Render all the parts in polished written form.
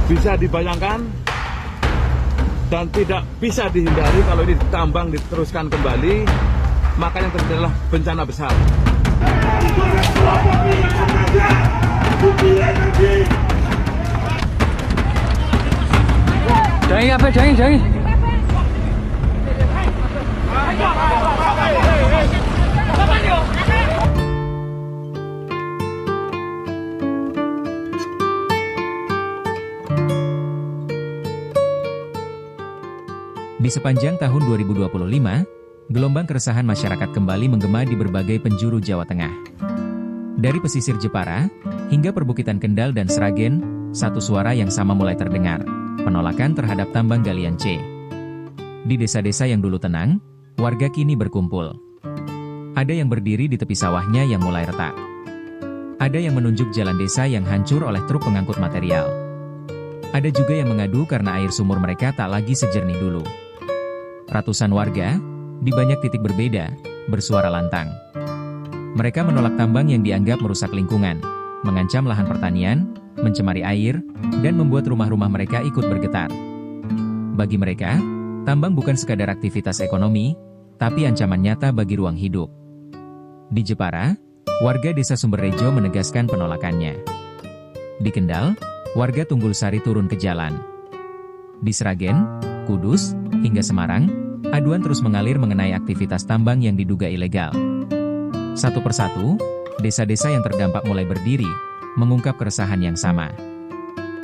bisa dibayangkan dan tidak bisa dihindari kalau ini tambang diteruskan kembali, maka yang terjadi adalah bencana besar. Jangan. Di sepanjang tahun 2025, gelombang keresahan masyarakat kembali menggema di berbagai penjuru Jawa Tengah. Dari pesisir Jepara, hingga perbukitan Kendal dan Sragen, satu suara yang sama mulai terdengar, penolakan terhadap tambang galian C. Di desa-desa yang dulu tenang, warga kini berkumpul. Ada yang berdiri di tepi sawahnya yang mulai retak. Ada yang menunjuk jalan desa yang hancur oleh truk pengangkut material. Ada juga yang mengadu karena air sumur mereka tak lagi sejernih dulu. Ratusan warga, di banyak titik berbeda, bersuara lantang. Mereka menolak tambang yang dianggap merusak lingkungan, mengancam lahan pertanian, mencemari air, dan membuat rumah-rumah mereka ikut bergetar. Bagi mereka, tambang bukan sekadar aktivitas ekonomi, tapi ancaman nyata bagi ruang hidup. Di Jepara, warga desa Sumberrejo menegaskan penolakannya. Di Kendal, warga Tunggul Sari turun ke jalan. Di Sragen, Kudus, hingga Semarang, aduan terus mengalir mengenai aktivitas tambang yang diduga ilegal. Satu persatu, desa-desa yang terdampak mulai berdiri, mengungkap keresahan yang sama.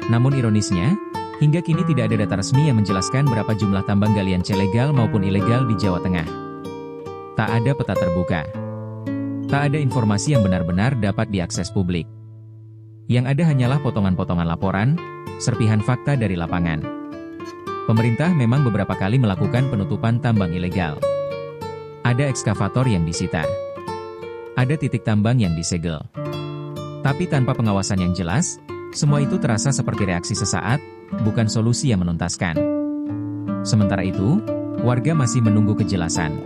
Namun ironisnya, hingga kini tidak ada data resmi yang menjelaskan berapa jumlah tambang galian C legal maupun ilegal di Jawa Tengah. Tak ada peta terbuka. Tak ada informasi yang benar-benar dapat diakses publik. Yang ada hanyalah potongan-potongan laporan, serpihan fakta dari lapangan. Pemerintah memang beberapa kali melakukan penutupan tambang ilegal. Ada ekskavator yang disita. Ada titik tambang yang disegel. Tapi tanpa pengawasan yang jelas, semua itu terasa seperti reaksi sesaat, bukan solusi yang menuntaskan. Sementara itu, warga masih menunggu kejelasan.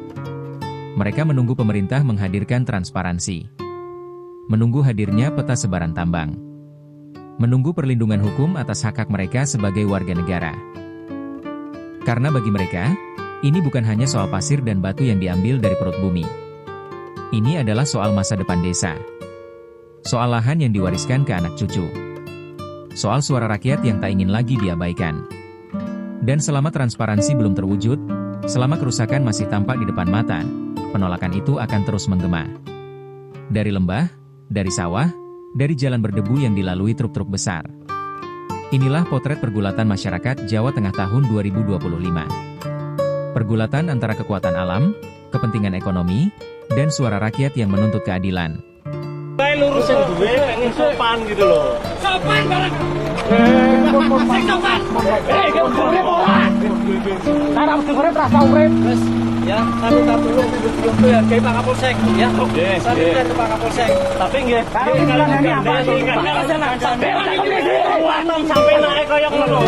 Mereka menunggu pemerintah menghadirkan transparansi. Menunggu hadirnya peta sebaran tambang. Menunggu perlindungan hukum atas hak-hak mereka sebagai warga negara. Karena bagi mereka, ini bukan hanya soal pasir dan batu yang diambil dari perut bumi. Ini adalah soal masa depan desa. Soal lahan yang diwariskan ke anak cucu. Soal suara rakyat yang tak ingin lagi diabaikan. Dan selama transparansi belum terwujud, selama kerusakan masih tampak di depan mata, penolakan itu akan terus menggema. Dari lembah, dari sawah, dari jalan berdebu yang dilalui truk-truk besar. Inilah potret pergulatan masyarakat Jawa Tengah tahun 2025. Pergulatan antara kekuatan alam, kepentingan ekonomi, dan suara rakyat yang menuntut keadilan. Saya lurusin gue, pengen sopan gitu loh. Sopan bareng. Sopan. Cara urip rasa urip. Wes, ya, satu-satu itu ya kayak Pak Kapolsek, ya. Satu dari Pak Kapolsek. Tapi nggih, kalau ini apa? Sampai naik koyo ngono.